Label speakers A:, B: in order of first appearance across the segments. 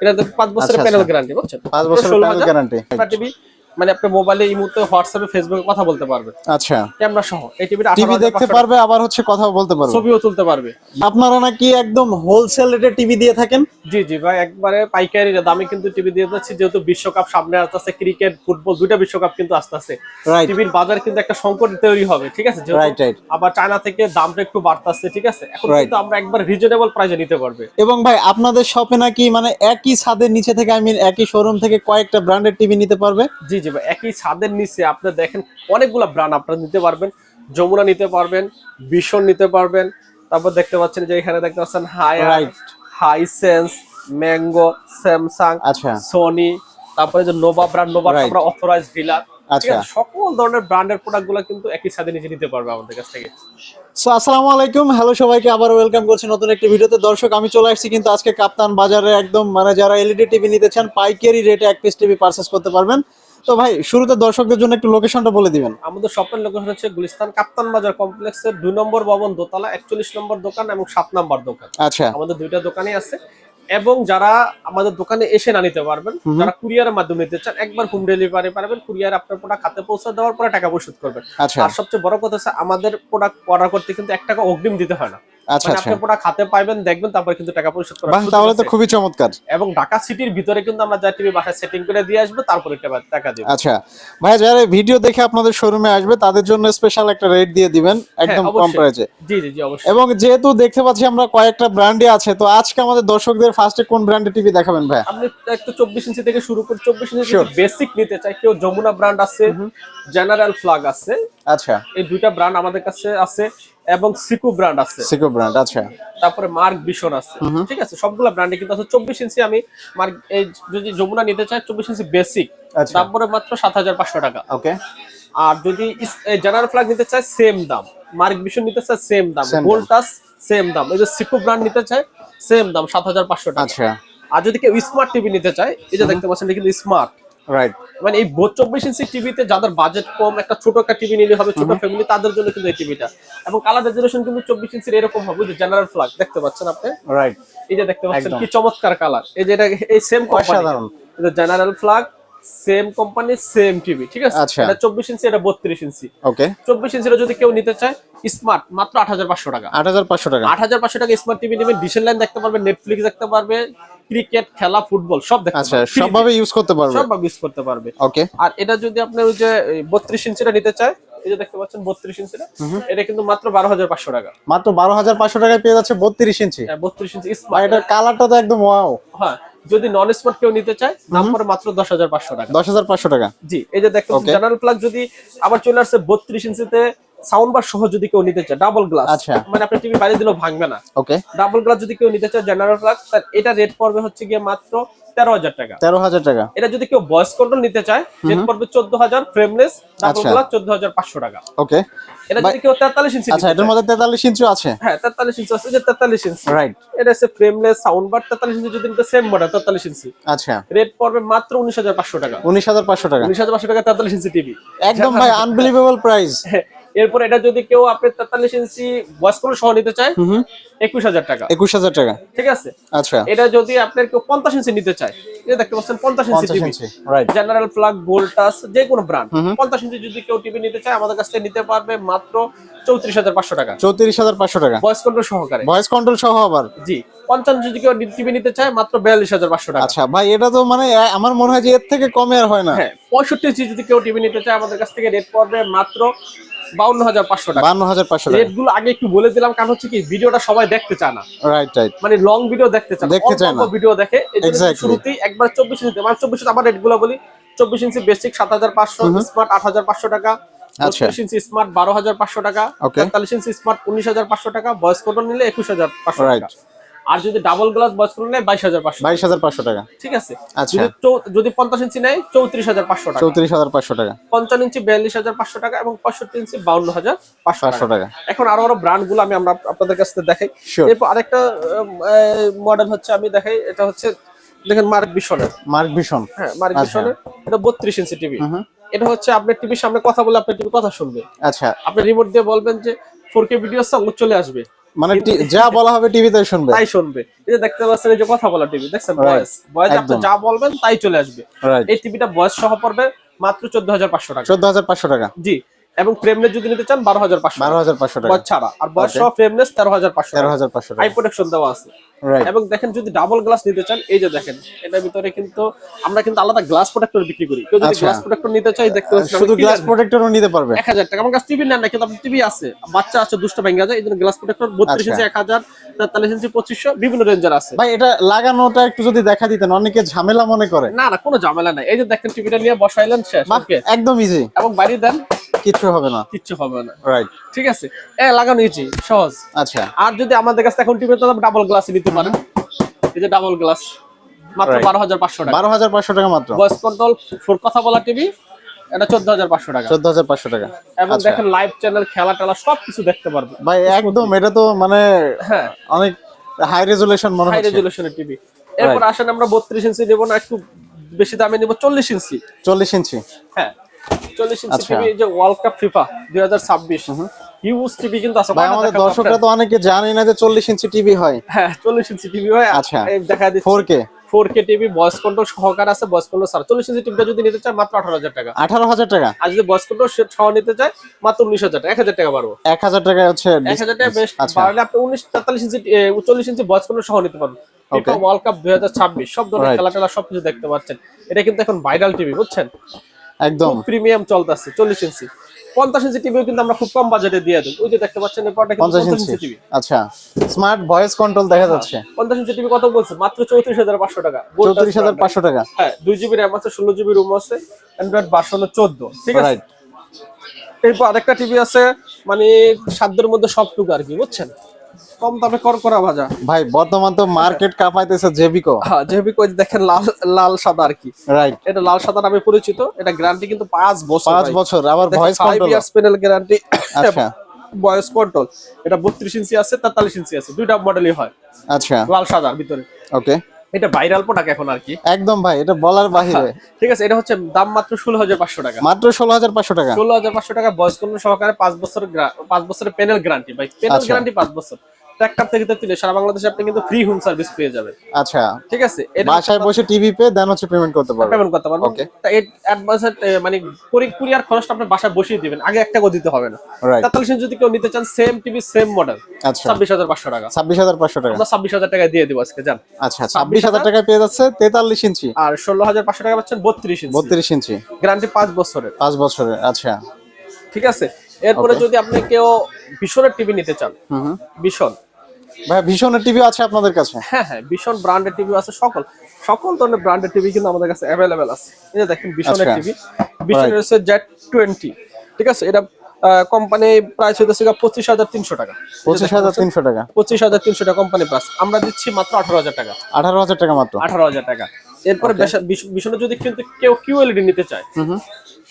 A: এটাতে 5 বছরের panel guarantee, বুঝছেন?
B: 5 বছরের প্যানেল গ্যারান্টি।
A: টিভি মানে আপনি মোবাইলে ইমোতে হোয়াটসঅ্যাপে ফেসবুকে কথা বলতে পারবেন।
B: আচ্ছা,
A: ক্যামেরা সহ এই টিভিটা
B: টিভি দেখতে
A: 18,500
B: পারবে, আবার হচ্ছে কথাও বলতে পারবে,
A: ছবিও তুলতে পারবে।
B: আপনারা নাকি একদম হোলসেল রেটে টিভি দিয়ে থাকেন?
A: জি জি ভাই, একবারে পাইকারি দামে কিন্তু টিভি দিয়ে যাচ্ছি, যেহেতু বিশ্বকাপ সামনে আসতেছে, ক্রিকেট ফুটবল দুইটা বিশ্বকাপ কিন্তু আসতেছে। টিভির বাজার কিন্তু একটা সংকট তৈরি হবে, ঠিক আছে? আবার চায়না থেকে দামটা একটু বাড়তেছে, ঠিক আছে? এখন কিন্তু আমরা একবার রিজনেবল প্রাইসে নিতে পারবে।
B: এবং ভাই আপনাদের শপে নাকি মানে একই ছাদের নিচে থেকে, আই মিন একই শোরুম থেকে কয়েকটা ব্র্যান্ডের টিভি নিতে পারবে?
A: জি জি ভাই, একই ছাদের নিচে আপনি দেখেন অনেকগুলো ব্র্যান্ড আপনারা নিতে পারবেন। যমুনা নিতে পারবেন, ভিশন নিতে পারবেন, তারপর দেখতে পাচ্ছেন যে এখানে দেখতে পাচ্ছেন হাইসেন্স, ম্যাঙ্গো, স্যামসাং, সোনি, তারপরে যে নোভা ব্র্যান্ড, নোভা আমরা অথরাইজড ডিলার। আচ্ছা, সকল ধরনের ব্র্যান্ডের প্রোডাক্টগুলো কিন্তু একই ছাদে নিচে নিতে পারবে আমাদের কাছ থেকে।
B: সো আসসালামু আলাইকুম, হ্যালো সবাইকে, আবার ওয়েলকাম করছি নতুন একটি ভিডিওতে। দর্শক, আমি চলে আসছি কিন্তু আজকে কাপ্তান বাজারে, একদম মানে যারা এলইডি টিভি নিতে চান পাইকারি রেটে এক পিস টিভি পারচেজ করতে পারবেন। তো ভাই শুরুতে দর্শকদের জন্য একটু লোকেশনটা বলে দিবেন।
A: আমাদের শপের লোকেশন হচ্ছে গুলিস্তান কাপ্তান বাজার কমপ্লেক্সের 2 নম্বর ভবন দোতলা, 41 নম্বর দোকান এবং 7 নম্বর দোকান।
B: আচ্ছা,
A: আমাদের দুইটা দোকানই আছে। এবং যারা আমাদের দোকানে এসে না নিতে পারবেন, যারা কুরিয়ারের মাধ্যমে নিতে চান, একবার হোম ডেলিভারি পারবেন। কুরিয়ার আপনার প্রোডাক্ট হাতে পৌঁছে দেওয়ার পরে টাকা পরিশোধ করবেন। আর সবচেয়ে বড় কথা হচ্ছে আমাদের প্রোডাক্ট অর্ডার করতে কিন্তু 1 টাকা অগ্রিম দিতে হয় না।
B: আচ্ছা,
A: আপনি প্রোডাক্ট হাতে পাইবেন, দেখবেন, তারপর কিন্তু টাকা পরিশোধ করবেন।
B: বাহ, তাহলে তো খুবই চমৎকার।
A: এবং ঢাকা সিটির ভিতরে কিন্তু আমরা যা টিভি বাসায় সেটিং করে দিয়ে আসবে, তারপরে টাকা দেব।
B: আচ্ছা ভাই, যারা ভিডিও দেখে আপনাদের শোরুমে আসবে তাদের জন্য স্পেশাল একটা রেট দিয়ে দিবেন একদম কম প্রাইসে।
A: জি জি জি, অবশ্যই।
B: এবং যেহেতু দেখতে পাচ্ছি আমরা কয়েকটা ব্র্যান্ডে আছে, তো আজকে আমাদের দর্শকদের ফার্স্টে কোন ব্র্যান্ডের টিভি দেখাবেন ভাই?
A: আপনি একটু 24 ইঞ্চি থেকে শুরু করে, 24 ইঞ্চি যদি বেসিক নিতে চাই, কেউ যমুনা ব্র্যান্ড আছে, জেনারেল ফ্ল্যাগ আছে। আচ্ছা, এই দুইটা ব্র্যান্ড আমাদের কাছে আছে। এবং সিকো ব্র্যান্ড আছে।
B: সিকো ব্র্যান্ড, আচ্ছা।
A: তারপরে মার্ক ভিশন আছে, ঠিক আছে? সবগুলা ব্র্যান্ডে কিন্তু আছে। 24 ইঞ্চি আমি মার্ক, এই যদি যমুনা নিতে চাই 24 ইঞ্চি বেসিক, দাম পড়ে মাত্র 7,500 টাকা। ওকে। আর যদি জেনারেল ফ্ল্যাগ নিতে চাই সেম দাম, মার্ক ভিশন নিতে চাই সেম দাম, ভোল্টাস সেম দাম, এই যে সিকো ব্র্যান্ড নিতে চাই সেম দাম 7,500 টাকা। আচ্ছা। আর যদি কেউ স্মার্ট টিভি নিতে চায়, এই যে দেখতে পাচ্ছেন, এটা কিন্তু স্মার্ট, রাইট? মানে এই 24 ইঞ্চি টিভিতে যাদের বাজেট কম, একটা ছোট একটা টিভি নিলে হবে, ছোট ফ্যামিলি, তাদের জন্য কিন্তু এই টিভিটা। এবং কালার রেজোলিউশন কিন্তু 24 ইঞ্চির এরকম হবে, যে জেনারেল ফ্ল্যাগ দেখতে পাচ্ছেন আপনি, রাইট? এই যে দেখতে পাচ্ছেন কি চমৎকার কালার, এই যে এটা এই সেম কোম্পানি, এটা general flag, same company, same TV, ঠিক আছে? এটা 24 ইঞ্চি, এটা 32 ইঞ্চি। ওকে। 24 ইঞ্চির যদি কেউ নিতে চায় স্মার্ট, মাত্র 8,500 টাকা। 8,500 টাকা, 8,500 টাকা স্মার্ট টিভি নেবেন। ডিশের লাইন দেখতে পারবেন, নেটফ্লিক্স দেখতে পারবে, ক্রিকেট খেলা, ফুটবল সব দেখতে পারবে। আচ্ছা, সবভাবে ইউজ করতে পারবে, সবভাবে ইউজ করতে পারবে। ওকে। আর এটা যদি আপনি ওই যে 32 ইঞ্চিটা নিতে চায়, এই যে দেখতে পাচ্ছেন 32 ইঞ্চিটা, এটা কিন্তু মাত্র 12,500 টাকা। মাত্র 12,500 টাকায় পেয়ে যাচ্ছে 32 ইঞ্চি। হ্যাঁ, 32 ইঞ্চি স্মার্ট। এটার কালারটা তো একদম ওয়াও। হ্যাঁ, যদি নন স্মার্ট কেউ নিতে চায়, দাম পড়ে মাত্র 10,500 টাকা। 10,500 টাকা, জি। এই যে দেখতে পাচ্ছেন জেনারেল প্লাগ, যদি আবার চলে আসছে 32 ইঞ্চিতে সাউন্ড বার সহ যদি কেউ নিতে চায়, ডাবল গ্লাস, মানে আপনি টিভি বাইরে দিলেও ভাঙবে না। ওকে। ডাবল গ্লাস যদি কেউ নিতে চায় জেনারেল প্লাগ, তার এটা রেট পড়বে হচ্ছে গিয়ে মাত্র 13,000 টাকা। 13,000 টাকা। এটা যদি কেউ ভয়েস কন্ট্রোল নিতে চায়, রেট পড়বে 14,000, ফ্রেমলেস ডাবল গ্লাস 14,500 টাকা। ওকে। এটা যদি কেউ 43 ইঞ্চি, আচ্ছা, এটার মধ্যে 43 ইঞ্চি আছে? হ্যাঁ, 43 ইঞ্চি আছে, যে 43 ইঞ্চি, রাইট? এটা হচ্ছে ফ্রেমলেস সাউন্ড বার 43 ইঞ্চি, যদি নিতে সেম মডেল 43 ইঞ্চি, আচ্ছা, রেট পড়বে মাত্র 19,500 টাকা। 19,500 টাকা, 19,500 টাকা 43 ইঞ্চি টিভি, একদম ভাই আনবিলিভেবল প্রাইস। এরপর এটা যদি কেউ আপনি 43 ইঞ্চি ভয়েস কন্ট্রোল সহ নিতে চায়, 21,000 টাকা। 21,000 টাকা, ঠিক আছে? আচ্ছা। এটা যদি আপনার কেউ 50 ইঞ্চি নিতে চায়, এই দেখতে পাচ্ছেন 50 inch TV, right? General plug, Voltas, যে কোনো ব্র্যান্ড। 50 ইঞ্চি যদি কেউ টিভি নিতে চায়, আমাদের কাছ থেকে নিতে পারবে মাত্র 34,500 টাকা। 34,500 টাকা ভয়েস কন্ট্রোল সহকারে, ভয়েস কন্ট্রোল সহ আবার, জি। 55 ইঞ্চি যদি কেউ টিভি নিতে চায়, মাত্র 42,500 টাকা। আচ্ছা ভাই, এটা তো মানে আমার মনে হয় যে এর থেকে কমে আর হয় না। হ্যাঁ, 65 ইঞ্চি যদি কেউ টিভি নিতে চায়, আমাদের কাছ থেকে রেট পড়বে মাত্র 52,500 টাকা। 52,500 টাকা। রেটগুলো আগে একটু বলে দিলাম, কারণ হচ্ছে কি ভিডিওটা সবাই দেখতে চায় না, রাইট রাইট? মানে লং ভিডিও দেখতে চায় না, অল্প ভিডিও দেখে। এজন্য শুরুতেই একবার 24 ইঞ্চি, মানে 24 ইঞ্চি, আবার রেটগুলো বলি। 24 ইঞ্চি বেসিক 7,500, স্মার্ট 8,500 টাকা, 32 ইঞ্চি স্মার্ট 12,500 টাকা, 43 ইঞ্চি স্মার্ট 19,500 টাকা, ভয়েস কন্ট্রোল নিলে 21,500 টাকা। আর যদি ডাবল গ্লাস ভয়েস কন্ট্রোল নেয় 22,500, 22,500 টাকা, ঠিক আছে? আচ্ছা। যদি 50 ইঞ্চি নেয় 34,500 টাকা, 34,500 টাকা। 55 ইঞ্চি 42,500 টাকা, এবং 65 ইঞ্চি 52,500 টাকা। এখন আরো আরো ব্র্যান্ড গুলো আমি আপনাদের কাছে দেখাই। এরপর আরেকটা মডেল হচ্ছে আমি দেখাই, এটা হচ্ছে দেখেন মার্ক ভিশনের, মার্ক ভিশন। হ্যাঁ, মার্ক ভিশনের, এটা 32 ইঞ্চি টিভি। এটা হচ্ছে আপনার টিভির সামনে কথা বলে আপনার টিভি কথা শুনবে। আচ্ছা, আপনি রিমোট দিয়ে বলবেন যে 4K ভিডিও সঙ্গ চলে আসবে,
B: মানে যা বলা হবে টিভিতে শুনবে,
A: তাই শুনবে। এই যে দেখতে পাচ্ছেন, এই যে কথা বলা টিভি দেখছেন, ভয়েস আপনি যা বলবেন তাই চলে আসবে। এই টিভিটা ভয়েস সহ পড়বে মাত্র 14500 টাকা।
B: 14500 টাকা,
A: জি। এবং ফ্রেমলেস যদি নিতে চান 12500
B: টাকা
A: ভয়েস ছাড়া, আর ভয়েস সহ ফ্রেমলেস 13500 টাকা। আই প্রোটেকশন দেওয়া আছে। এবং দেখেন যদি ডাবল গ্লাস নিতে চান, এই যে দেখেন এটার ভিতরে কিন্তু আমরা কিন্তু আলাদা গ্লাস প্রোটেক্টর বিক্রি করি। কেউ যদি গ্লাস প্রোটেক্টর নিতে চায়, দেখতে পাচ্ছেন
B: শুধু গ্লাস প্রোটেক্টরও নিতে পারবে
A: 1000 টাকা। আমার কাছে টিভি নেন না, কিন্তু আপনার টিভি আছে, বাচ্চা আছে, দুষ্ট ভেঙে যায়, এই জন্য গ্লাস প্রোটেক্টর 32 ইঞ্চি 1000, 43 ইঞ্চি 2500, বিভিন্ন রেঞ্জের আছে।
B: ভাই এটা লাগানোটা একটু যদি দেখা দিতেন, অনেকে ঝামেলা মনে করে।
A: না না, কোনো ঝামেলা নাই। এই যে দেখেন টিভিটা নিয়ে বসাইলেন, শেষ। ওকে,
B: একদম ইজি।
A: এবং বাইরে দেন,
B: কিচ্ছু হবে না,
A: কিচ্ছু হবে না।
B: রাইট,
A: ঠিক আছে, লাগানো ইজি, সহজ।
B: আচ্ছা।
A: আর যদি আমাদের কাছে এখন টিভি, তো ডাবল গ্লাস নিতে পারেন। এই যে ডাবল গ্লাস মাত্র 12500 টাকা।
B: 12500 টাকা মাত্র।
A: ভয়েস কন্ট্রোল ফোর কথা বলা টিভি, এটা 14500 টাকা।
B: 14500 টাকা।
A: এবং দেখেন লাইভ চ্যানেল, খেলা টেলা সবকিছু দেখতে পারবে
B: ভাই একদম। এটা তো মানে অনেক হাই রেজুলেশন মনে হচ্ছে,
A: হাই রেজুলেশনের টিভি। এরপর আসেন আমরা 32 ইঞ্চি নেব না, একটু বেশি দামে নেব 40 ইঞ্চি।
B: 40 ইঞ্চি,
A: হ্যাঁ 40 ইঞ্চি টিভি। যে world cup FIFA 2026 huge TV কিন্তু আছে।
B: ভাই আমাদের দর্শকরা তো অনেকে জানেই না যে 40 ইঞ্চি টিভি হয়।
A: হ্যাঁ 40 ইঞ্চি টিভি হয়।
B: আচ্ছা,
A: এই দেখা দিচ্ছি 4K টিভি, ভয়েস কন্ট্রোল সহকার আছে, ভয়েস কন্ট্রোল ছাড়া। 40 ইঞ্চি টিভিটা যদি নিতে চায় মাত্র 18000 টাকা।
B: 18000 টাকা।
A: আর যদি ভয়েস কন্ট্রোল সহ নিতে চায় মাত্র 19000 টাকা। 1000 টাকা বাড়বো।
B: 1000 টাকা হচ্ছে
A: 1000 টাকা বেশ বাড়লে আপনি 43 ইঞ্চি 40 ইঞ্চি ভয়েস কন্ট্রোল সহ নিতে পারবেন। ফিফা ওয়ার্ল্ড কাপ 2026 সব ধরনের খেলা টেলা সবকিছু দেখতে পাচ্ছেন। এটা কিন্তু এখন ভাইরাল টিভি, বুঝছেন,
B: একদম
A: প্রিমিয়াম চলতেছে। 40 ইঞ্চি 50 ইঞ্চি টিভিও কিন্তু আমরা খুব কম বাজেটে দিয়ে দিই। ওই যে দেখতে পাচ্ছেন এই পর্দা কিন্তু 50 ইঞ্চি টিভি।
B: আচ্ছা, স্মার্ট ভয়েস কন্ট্রোল দেখা যাচ্ছে।
A: 50 ইঞ্চি টিভি কত বলছে? মাত্র 34500 টাকা।
B: 34500 টাকা।
A: হ্যাঁ 2GB RAM আছে, 16GB রুম আছে, অ্যান্ড্রয়েড ভার্সন 14। ঠিক আছে। এরপর আরেকটা টিভি আছে, মানে সাধ্যের মধ্যে সবটুকু আর কি, বুঝছেন, কম দামে করকরা ভাজা।
B: ভাই বর্তমান তো মার্কেট কাঁপাইতেছে জেবিকো।
A: হ্যাঁ জেবিকো, দেখেন লাল লাল সাদা আর কি, রাইট। এটা লাল সাদা নামে পরিচিত। এটা গ্যারান্টি কিন্তু 5 বছর।
B: 5 বছর, আবার voice control,
A: 5 years panel guarantee.
B: আচ্ছা,
A: ভয়েস কন্ট্রোল। এটা 32 ইঞ্চি আছে, 43 ইঞ্চি আছে, দুইটা মডেলই হয়।
B: আচ্ছা,
A: লাল সাদার ভিতরে।
B: ওকে,
A: এটা ভাইরাল প্রোডাক্ট এখন আর কি,
B: একদম ভাই, এটা বলার বাহিরে।
A: ঠিক আছে। এটা হচ্ছে দাম মাত্র 16500 টাকা।
B: মাত্র 16500 টাকা।
A: 16500 টাকা ভয়েস কন্ট্রোল সহকারে 5 বছরের প্যানেল গ্যারান্টি। ভাই প্যানেল গ্যারান্টি 5 বছর। ট্র্যাক্টর থেকে তুলে সারা বাংলাদেশে আপনি কিন্তু ফ্রি হোম সার্ভিস পেয়ে যাবেন।
B: আচ্ছা,
A: ঠিক আছে।
B: বাসায় বসে টিভি পে দেন হচ্ছে পেমেন্ট করতে পারবেন।
A: পেমেন্ট করতে পারবেন। ওকে, অ্যাডভান্স মানে কুরিয়ার খরচটা আপনি বাসায় বসিয়ে দিবেন, আগে 1 টাকা দিতে হবে না। 43 যদি কেউ নিতে চান, সেম টিভি সেম মডেল, 26500 টাকা।
B: 26500 টাকা।
A: আমরা 26000 টাকা দিয়ে দেব আজকে, জান।
B: আচ্ছা, 26000 টাকায় পেয়ে যাচ্ছে 43 ইঞ্চি।
A: আর 16500 টাকা পাচ্ছেন 32 ইঞ্চি।
B: 32 ইঞ্চি
A: গ্যারান্টি 5 বছরের।
B: 5 বছরের, আচ্ছা,
A: ঠিক আছে। এরপরে যদি আপনি কেউ ভীষণের টিভি নিতে চান, ভীষণ
B: ভাই, ভীষণের টিভি আছে আপনাদের কাছে?
A: হ্যাঁ হ্যাঁ, ভীষণ ব্র্যান্ডের টিভি আছে। সকল ধরনের ব্র্যান্ডের টিভি কিন্তু আমাদের কাছে अवेलेबल আছে। এই যে দেখেন ভীষণের টিভি, ভীষণের হচ্ছে Z20। ঠিক আছে। এটা কোম্পানি প্রাইস হইতেছে 25300 টাকা।
B: 25300 টাকা।
A: 25300 টাকা কোম্পানি প্রাইস। আমরা দিচ্ছি মাত্র 18000 টাকা।
B: 18000 টাকা মাত্র।
A: 18000 টাকা। এরপরে ভীষণের যদি কিন্তু কেউ QLED নিতে চায়,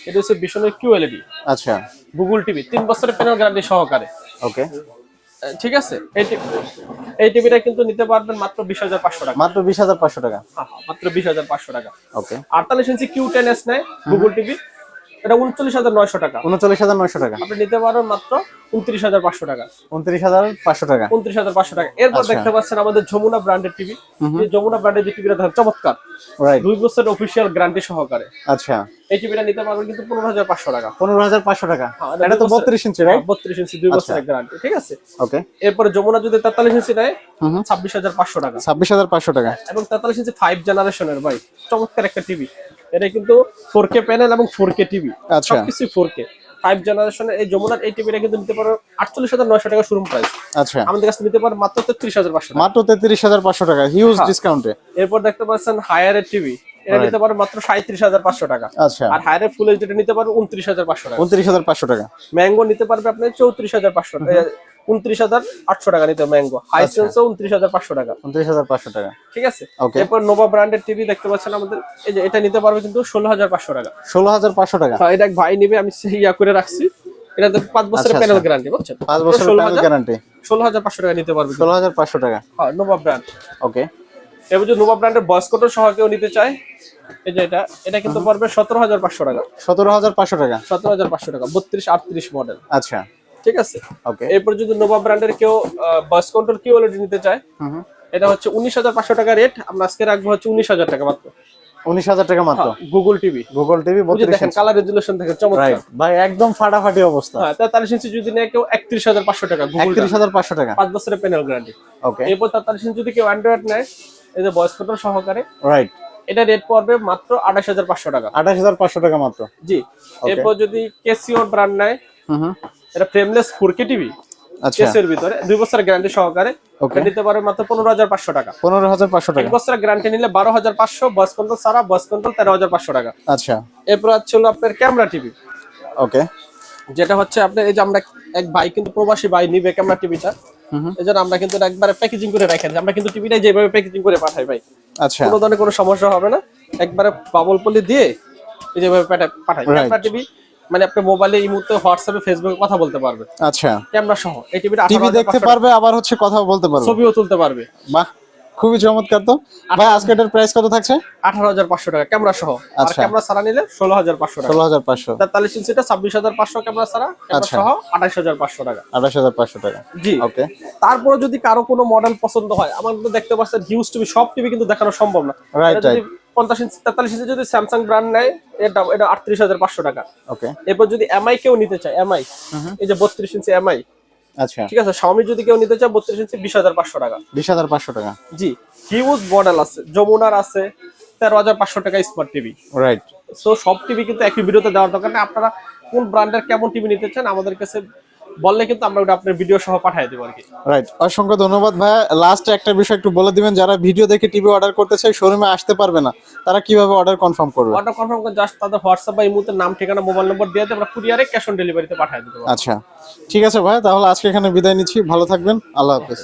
A: এটা হচ্ছে ভীষণের QLED।
B: আচ্ছা,
A: গুগল টিভি 3 বছরের প্যানেল গ্যারান্টি সহকারে।
B: ওকে,
A: ঠিক আছে। এই টিভিটা কিন্তু নিতে পারবেন মাত্র 20500 টাকা।
B: মাত্র 20500 টাকা।
A: হ্যাঁ, মাত্র 20500 টাকা।
B: ওকে।
A: 48 ইঞ্চি Q10s নেয় গুগল টিভি, এটা 39900 টাকা।
B: 39900 টাকা।
A: আপনি নিতে পারবেন মাত্র 29500 টাকা।
B: 29500 টাকা।
A: 29500 টাকা। এরপর দেখতে পাচ্ছেন আমাদের যমুনা ব্র্যান্ডের টিভি। এই যমুনা ব্র্যান্ডের যে টিভিটা দেখেন চমৎকার,
B: রাইট,
A: 2 বছরের অফিশিয়াল গ্যারান্টি সহকারে।
B: আচ্ছা,
A: এই টিভিটা নিতে পারবেন কিন্তু 15500 টাকা।
B: 15500 টাকা। এটা তো 32 ইঞ্চি, রাইট?
A: 32 ইঞ্চি 2 বছরের গ্যারান্টি। ঠিক আছে।
B: ওকে।
A: এরপরে যমুনা যদি 43 ইঞ্চি নেয় 26500 টাকা।
B: 26500 টাকা।
A: এবং 43 ইঞ্চি 5 জেনারেশনের ভাই চমৎকার একটা টিভি। এটা কিন্তু 4K প্যানেল এবং 4K টিভি, সবকিছু 4K 5 জেনারেশনের। এই যমুনার এই টিভিটা কিন্তু নিতে পারো 48900 টাকা শোরুম প্রাইস।
B: আচ্ছা,
A: আমাদের কাছে নিতে পারো মাত্র 33500 টাকা।
B: মাত্র 33500 টাকা, হিউজ ডিসকাউন্টে।
A: এরপর দেখতে পাচ্ছেন হায়ারের টিভি, এটা নিতে পারো মাত্র 37500 টাকা।
B: আচ্ছা,
A: আর হায়ারের ফুল এইচডি নিতে পারো 29500 টাকা।
B: 29500 টাকা।
A: ম্যাঙ্গো নিতে পারবে আপনি 34500 টাকা, 29800 টাকা নিতে ম্যাঙ্গো। হাইসেন্স 29500 টাকা।
B: 29500 টাকা।
A: ঠিক আছে। এরপর নোভা ব্র্যান্ডের টিভি দেখতে পাচ্ছেন আমাদের, এই যে এটা নিতে পারবে কিন্তু 16500 টাকা।
B: 16500 টাকা।
A: হ্যাঁ, এটা এক ভাই নেবে, আমি ইয়া করে রাখছি। এটা 5 বছরের প্যানেল গ্যারান্টি, বুঝছেন?
B: 5 বছরের প্যানেল গ্যারান্টি।
A: 16500 টাকা নিতে পারবে।
B: 16500 টাকা।
A: হ্যাঁ, নোভা ব্র্যান্ড।
B: ওকে।
A: এবার যদি নোভা ব্র্যান্ডের ভয়েস কন্ট্রোল সহ কেউ নিতে চায়, এই যে এটা কিন্তু পড়বে 17500 টাকা।
B: 17500 টাকা।
A: 17500 টাকা 32 38 মডেল।
B: আচ্ছা,
A: ঠিক আছে।
B: ওকে,
A: এরপর যদি নোভা ব্র্যান্ডের কেউ ভয়েস কন্ট্রোল কিউএলইডি নিতে চায়, এটা হচ্ছে 19,500 টাকা রেট, আমরা আজকে রাখবো হচ্ছে 19,000 টাকা মাত্র।
B: 19,000 টাকা মাত্র।
A: গুগল টিভি,
B: গুগল টিভি
A: বুঝে
B: 32
A: দেখেন কালার রেজুলেশন দেখেন চমৎকার
B: ভাই, একদম ফাটাফাটি অবস্থা।
A: হ্যাঁ 43 ইঞ্চি যদি নেয় কেউ 31,500 টাকা, গুগল
B: 31,500 টাকা,
A: 5 বছরের প্যানেল গ্যারান্টি।
B: ওকে,
A: এরপর 43 ইঞ্চি যদি কেউ অ্যান্ড্রয়েড নেয়, এই যে ভয়েস কন্ট্রোল সহকারে,
B: রাইট,
A: এটা রেট পড়বে মাত্র 28,500 টাকা।
B: 28,500 টাকা মাত্র।
A: জি। এরপর যদি কেসিও ব্র্যান্ড নেয়, এটা ফ্রেমলেস 4K টিভি,
B: আচ্ছা,
A: কেসের ভিতরে 2 বছরের গ্যারান্টি সহকারে,
B: ওকে,
A: নিতে পারে মাত্র 15,500 টাকা।
B: 15,500
A: এক
B: টাকা,
A: বছরের গ্যারান্টি নিলে 12,500, ভয়েস কন্ট্রোল সারা, ভয়েস কন্ট্রোল 13,500 টাকা।
B: আচ্ছা,
A: এরপর হচ্ছে হলো আপনার ক্যামেরা টিভি,
B: ওকে,
A: যেটা হচ্ছে আপনার এই যে আমরা এক ভাই কিন্তু প্রবাসী ভাই নিবে ক্যামেরা টিভিটা, এই জন্য আমরা কিন্তু একবারে প্যাকেজিং করে রাখি, আমরা কিন্তু টিভিটা যেভাবে প্যাকেজিং করে পাঠাই ভাই,
B: আচ্ছা,
A: কোনো ধরনের কোনো সমস্যা হবে না, একবারে বাবল পলি দিয়ে এই যেভাবে পাঠাই। ক্যামেরা টিভি মানে আপনি মোবাইলে এই মুহূর্তে হোয়াটসঅ্যাপে ফেসবুকে কথা বলতে পারবে,
B: আচ্ছা,
A: ক্যামেরা সহ। এই টিভিটা
B: টিভি দেখতে পারবে, আবার হচ্ছে কথাও বলতে পারবে,
A: ছবিও তুলতে পারবে।
B: বাহ, খুবই চমৎকার। তো ভাই আজকে এটার প্রাইস কত থাকছে?
A: 18,500 টাকা ক্যামেরা সহ, আর
B: আচ্ছা,
A: ক্যামেরা ছাড়া নিলে 16,500 টাকা।
B: 16,500,
A: 43 ইঞ্চিটা 26,500 ক্যামেরা ছাড়া, ক্যামেরা
B: আচ্ছা,
A: সহ 28,500 টাকা।
B: 28,500 টাকা,
A: জি,
B: ওকে।
A: তারপরে যদি কারো কোনো মডেল পছন্দ হয়, আমার কিন্তু দেখতে পাচ্ছেন হিউজ টিভি, সব টিভি কিন্তু দেখানো সম্ভব না।
B: রাইট,
A: এটা যদি 50 ইঞ্চি 43 ইঞ্চি যদি স্যামসাং ব্র্যান্ড নেয়, এটা 38,500 টাকা।
B: ওকে,
A: এরপর যদি এমআই কেউ নিতে চায়, এমআই এই যে 32 ইঞ্চি এমআই,
B: আচ্ছা,
A: ঠিক আছে, শাওমি যদি কেউ নিতে চায় 32 ইঞ্চি 20,500 টাকা।
B: 20,500 টাকা,
A: জি, হিউজ মডেল আছে, যমুনার আছে 13,500 টাকা স্মার্ট টিভি।
B: রাইট।
A: সো সব টিভি কিন্তু একই ভিডিওতে দেওয়ার দরকার নেই, আপনারা কোন ব্র্যান্ডের কেমন টিভি নিতে চান আমাদের কাছে বললে কিন্তু আমরা ওটা আপনার ভিডিও সহ পাঠিয়ে দেবো আর কি।
B: রাইট, অসংখ্য ধন্যবাদ ভাইয়া। লাস্ট একটা বিষয় একটু বলে দিবেন, যারা ভিডিও দেখে টিভি অর্ডার করতে চায়, শোরুমে আসতে পারবে না, তারা কিভাবে অর্ডার কনফার্ম করবে?
A: অর্ডার কনফার্ম করে জাস্ট তাদের হোয়াটসঅ্যাপ বা ইমোতে নাম, ঠিকানা, মোবাইল নম্বর দিয়ে আমরা কুরিয়ারে ক্যাশ অন ডেলিভারিতে পাঠিয়ে দেবো।
B: আচ্ছা, ঠিক আছে ভাই, তাহলে আজকে এখানে বিদায় নিচ্ছি, ভালো থাকবেন, আল্লাহ হাফেজ।